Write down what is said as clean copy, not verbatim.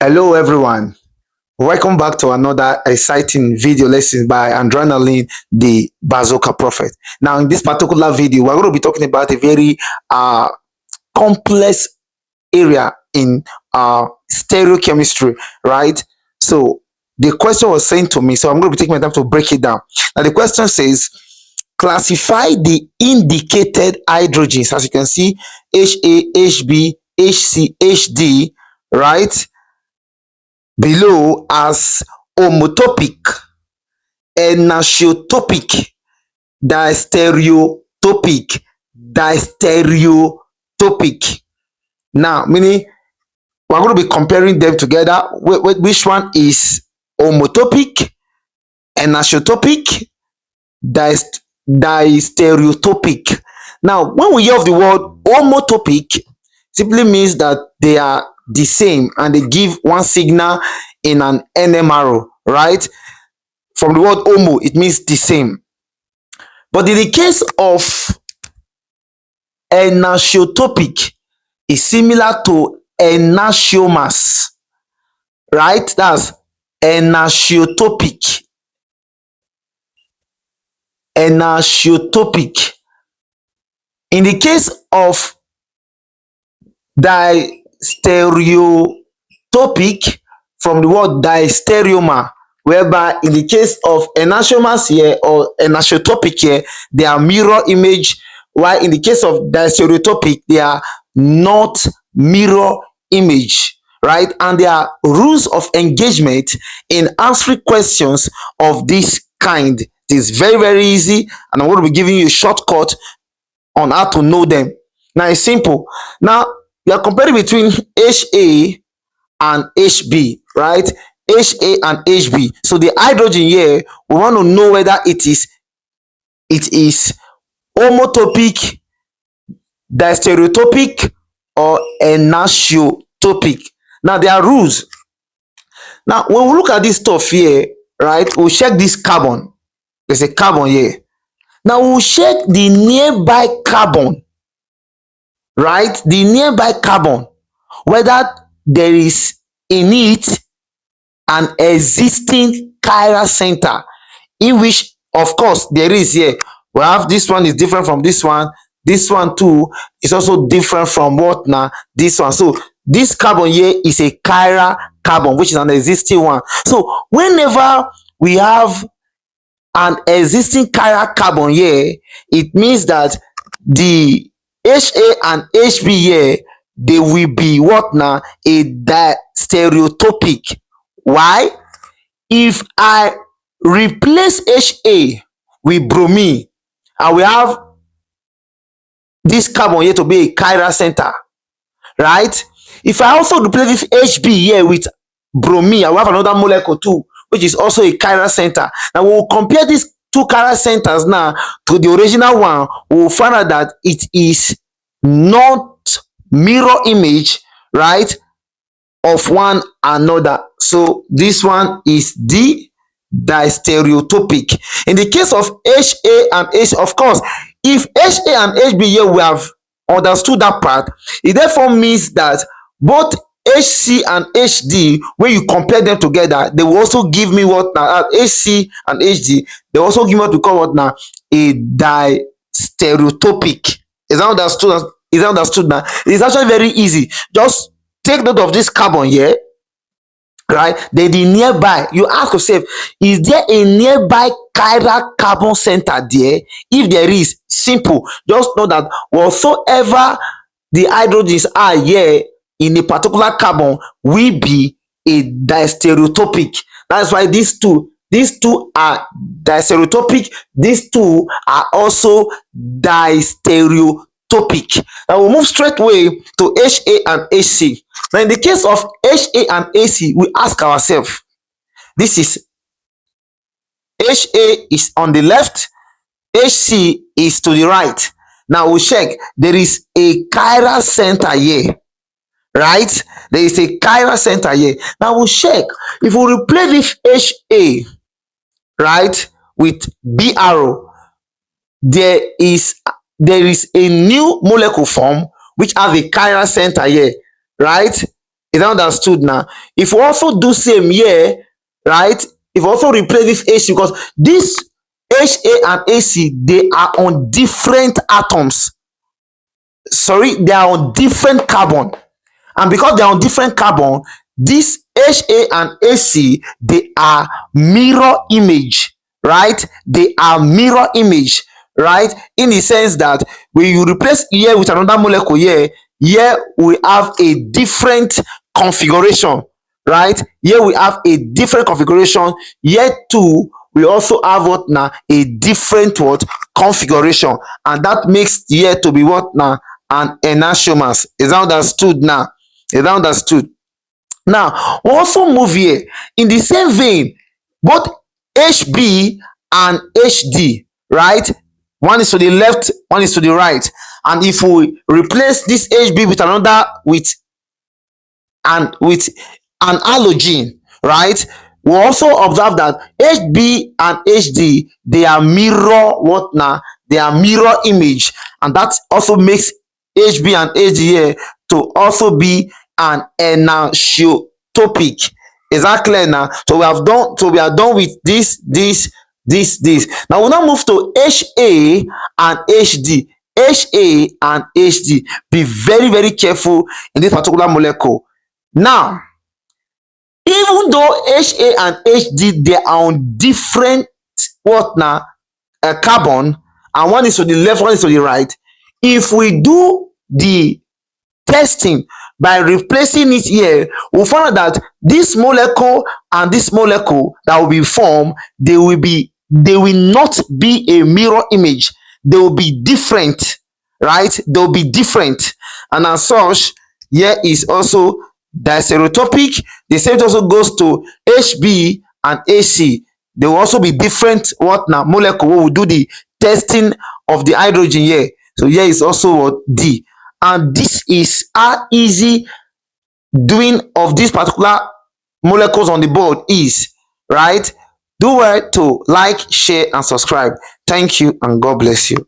Hello everyone, welcome back to another exciting video lesson by Adrenaline, the Bazooka Prophet. Now in this particular video, we're going to be talking about a very uh, complex area in stereochemistry, right? So the question was sent to me, so I'm going to be taking my time to break it down. Now the question says, classify the indicated hydrogens, as you can see, Ha, Hb, Hc, Hd, right, below as homotopic, enantiotopic, diastereotopic, diastereotopic. Now, meaning we're going to be comparing them together. Which one is homotopic, enantiotopic, diastereotopic? Now, when we hear of the word homotopic, simply means that they are the same and they give one signal in an NMRO, right? From the word homo, it means the same. But in the case of enantiotopic, is similar to enantiomas, right? That's enantiotopic. Enantiotopic. In the case of diastereotopic, from the word diastereoma, whereby in the case of enantiomas here or enantiotopic here, they are mirror image, while in the case of diastereotopic, they are not mirror image, right? And there are rules of engagement in answering questions of this kind. It is very, very easy, and I'm going to be giving you a shortcut on how to know them. Now it's simple. Now we are comparing between Ha and Hb, right? Ha and Hb. So the hydrogen here, we want to know whether it is homotopic, diastereotopic, or enantiotopic. Now there are rules. Now when we look at this stuff here, right, we'll check this carbon. There's a carbon here. Now we'll check the nearby carbon, right? The nearby carbon, whether there is in it an existing chiral center, in which of course there is here. We have this one is different from this one too is also different from what now this one. So this carbon here is a chiral carbon, which is an existing one. So whenever we have an existing chiral carbon here, it means that the Ha and Hb here, they will be what now? A diastereotopic. Why? If I replace Ha with bromine, and we have this carbon here to be a chiral center, right? If I also replace this Hb here with bromine, I will have another molecule too, which is also a chiral center. Now we will compare these two chiral centers now to the original one. We will find out that it is not mirror image, right, of one another. So this one is the diastereotopic. In the case of Ha and H, of course, if Ha and Hb here, we have understood that part, it therefore means that both Hc and Hd, when you compare them together, they will also give me what now? Hc and Hd, they also give me what we call what now? A diastereotopic. Is that understood? Is that understood now? It's actually very easy. Just take note of this carbon here, right? Then the nearby, you ask yourself, is there a nearby chiral carbon center there? If there is, simple. Just know that whatsoever the hydrogens are here in a particular carbon will be a diastereotopic. That's why these two are diastereotopic. These two are also diastereotopic. Now we'll move straight away to Ha and Hc. Now in the case of Ha and Ac, we ask ourselves, this is Ha is on the left, Hc is to the right. Now we'll check, there is a chiral center here, right? There is a chiral center here. Now we'll check, if we replace this Ha, right, with Br, there is a new molecule form which has a chiral center here, right? Is that understood now? If we also do same here, right? If we also replace this H, because this HA and AC, they are on different atoms. Sorry, they are on different carbon. And because they are on different carbon, this HA and AC, they are mirror image, right? They are mirror image, right? In the sense that when you replace here with another molecule here we have a different configuration, right? Here we have a different configuration. Here too, we also have what now? A different what? Configuration. And that makes here to be what now? An enantiomers. Is that understood now? Is that understood? Now, we also move here. In the same vein, both HB and HD, right? One is to the left, one is to the right. And if we replace this HB with another, with an halogen, right? We also observe that HB and HD, they are mirror what now? They are mirror image, and that also makes HB and HD here to also be an enantiotopic. Is that clear now? So we are done with this. Now we now move to HA and HD. HA and HD. Be very, very careful in this particular molecule. Now, even though HA and HD, they are on different what now? Carbon, and one is to the left, one is to the right. If we do the testing by replacing it here, we'll find out that this molecule and this molecule that will be formed, they will not be a mirror image. They will be different, right? They will be different, and as such, here is also diastereotopic. The same also goes to HB and AC. They will also be different what now? Molecule. We will do the testing of the hydrogen here. So here is also what? D. And this is how easy doing of these particular molecules on the board is, right? Do well to like, share, and subscribe. Thank you, and God bless you.